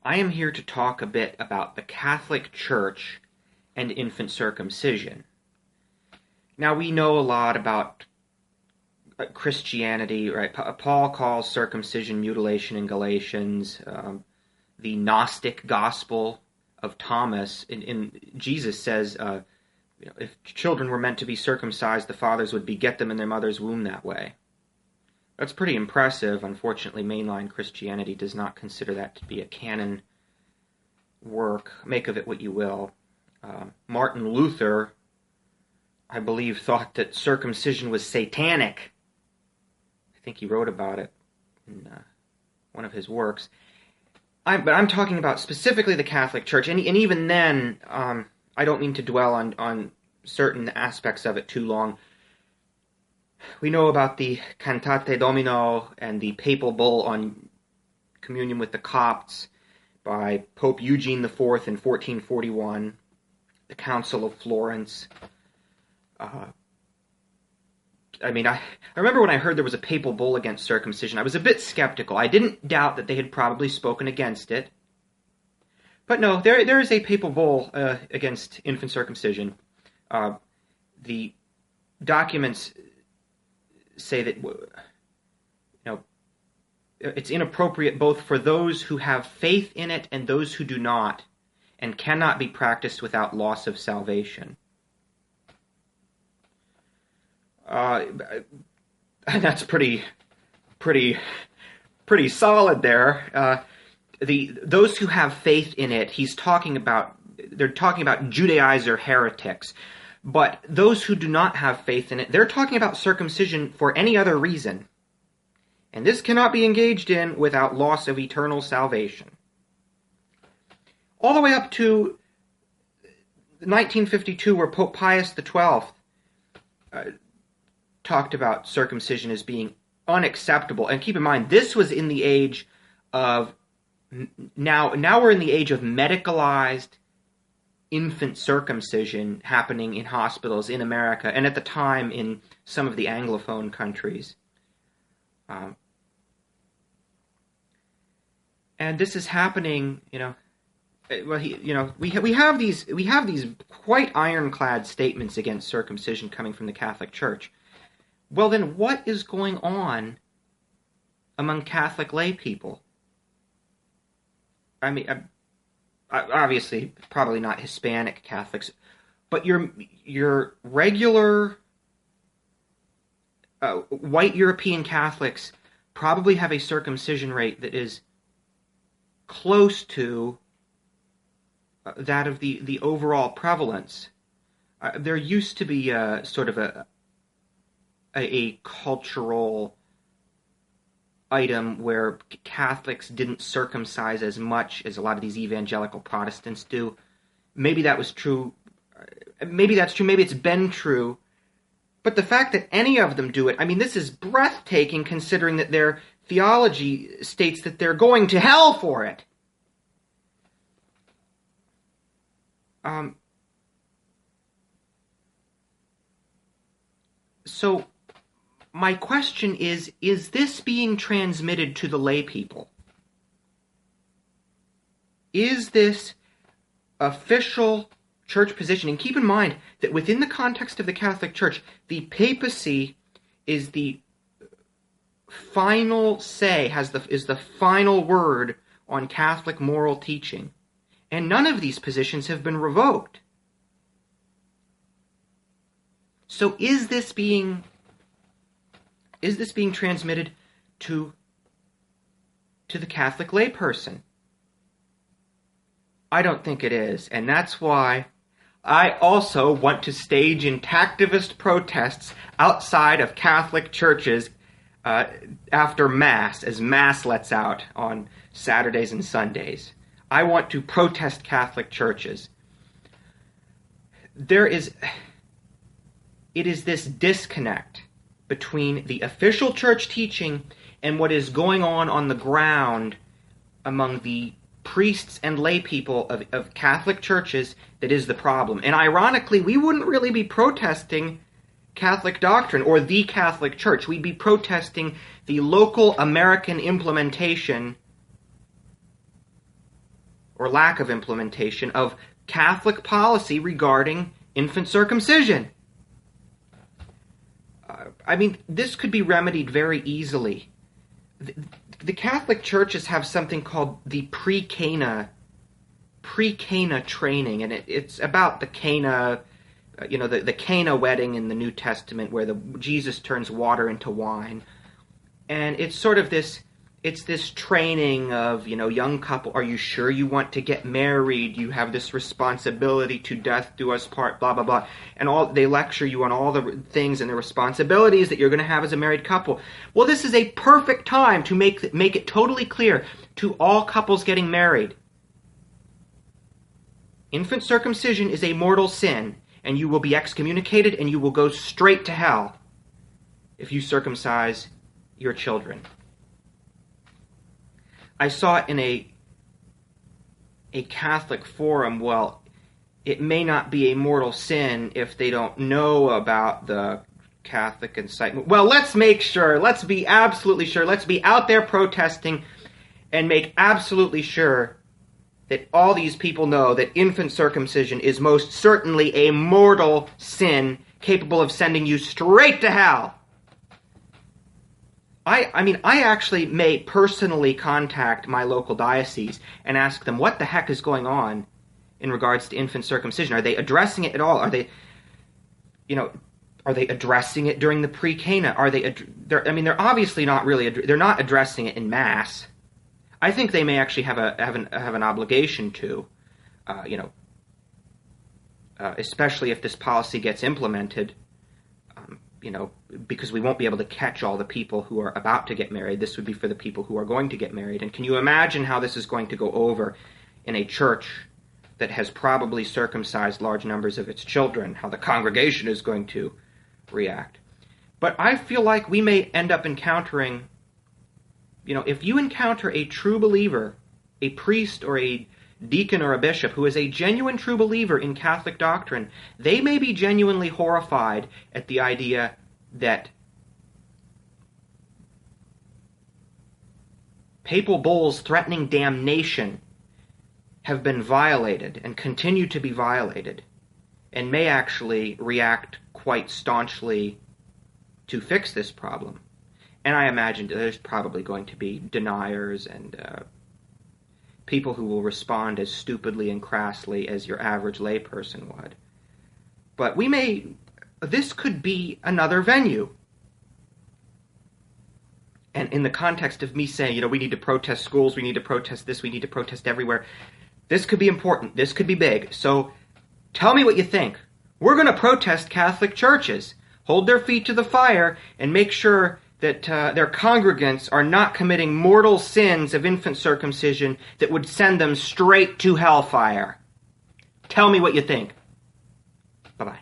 I am here to talk a bit about the Catholic Church and infant circumcision. Now, we know a lot about Christianity, right? Paul calls circumcision mutilation in Galatians. The Gnostic Gospel of Thomas, Jesus says, if children were meant to be circumcised, the fathers would beget them in their mother's womb that way. That's pretty impressive. Unfortunately, mainline Christianity does not consider that to be a canon work. Make of it what you will. Martin Luther, I believe, thought that circumcision was satanic. I think he wrote about it in one of his works. But I'm talking about specifically the Catholic Church, and even then, I don't mean to dwell on certain aspects of it too long. We know about the Cantate Domino and the papal bull on communion with the Copts by Pope Eugene IV in 1441, the Council of Florence. I remember when I heard there was a papal bull against circumcision, I was a bit skeptical. I didn't doubt that they had probably spoken against it. But no, there is a papal bull against infant circumcision. The documents say that it's inappropriate both for those who have faith in it and those who do not, and cannot be practiced without loss of salvation. That's pretty solid there. Those who have faith in it, they're talking about Judaizer heretics. But those who do not have faith in it, they're talking about circumcision for any other reason. And this cannot be engaged in without loss of eternal salvation. All the way up to 1952, where Pope Pius XII talked about circumcision as being unacceptable. And keep in mind, this was in the age of... Now we're in the age of medicalized infant circumcision happening in hospitals in America, and at the time in some of the Anglophone countries. And this is happening, we have these quite ironclad statements against circumcision coming from the Catholic Church. Well, then what is going on among Catholic lay people? Obviously, probably not Hispanic Catholics, but your regular white European Catholics probably have a circumcision rate that is close to that of the overall prevalence. There used to be sort of a cultural item where Catholics didn't circumcise as much as a lot of these evangelical Protestants do. Maybe that was true. Maybe that's true. Maybe it's been true. But the fact that any of them do it, this is breathtaking considering that their theology states that they're going to hell for it. So my question is this being transmitted to the lay people? Is this official church position? And keep in mind that within the context of the Catholic Church, the papacy is the final say, is the final word on Catholic moral teaching. And none of these positions have been revoked. So is this being transmitted to the Catholic layperson? I don't think it is, and that's why I also want to stage intactivist protests outside of Catholic churches after Mass, as Mass lets out on Saturdays and Sundays. I want to protest Catholic churches. It is this disconnect between the official church teaching and what is going on the ground among the priests and lay people of Catholic churches that is the problem. And ironically, we wouldn't really be protesting Catholic doctrine or the Catholic Church. We'd be protesting the local American implementation or lack of implementation of Catholic policy regarding infant circumcision. This could be remedied very easily. The Catholic churches have something called the pre-Cana training, and it's about the Cana, the Cana wedding in the New Testament where Jesus turns water into wine. And it's sort of this training of, young couple, are you sure you want to get married? You have this responsibility to death do us part, blah, blah, blah. And they lecture you on all the things and the responsibilities that you're going to have as a married couple. Well, this is a perfect time to make it totally clear to all couples getting married. Infant circumcision is a mortal sin, and you will be excommunicated and you will go straight to hell if you circumcise your children. I saw it in a Catholic forum. Well, it may not be a mortal sin if they don't know about the Catholic incitement. Well, let's make sure. Let's be absolutely sure. Let's be out there protesting and make absolutely sure that all these people know that infant circumcision is most certainly a mortal sin capable of sending you straight to hell. I actually may personally contact my local diocese and ask them what the heck is going on in regards to infant circumcision. Are they addressing it at all? Are they addressing it during the pre-Cana? They're obviously not really. They're not addressing it in mass. I think they may actually have an obligation to, especially if this policy gets implemented. Because we won't be able to catch all the people who are about to get married. This would be for the people who are going to get married. And can you imagine how this is going to go over in a church that has probably circumcised large numbers of its children, how the congregation is going to react? But I feel like we may end up encountering, if you encounter a true believer, a priest or a deacon or a bishop who is a genuine true believer in Catholic doctrine, they may be genuinely horrified at the idea that papal bulls threatening damnation have been violated and continue to be violated, and may actually react quite staunchly to fix this problem. And I imagine there's probably going to be deniers and people who will respond as stupidly and crassly as your average layperson would. But this could be another venue. And in the context of me saying, we need to protest schools, we need to protest this, we need to protest everywhere, this could be important, this could be big. So tell me what you think. We're going to protest Catholic churches. Hold their feet to the fire and make sure that their congregants are not committing mortal sins of infant circumcision that would send them straight to hellfire. Tell me what you think. Bye-bye.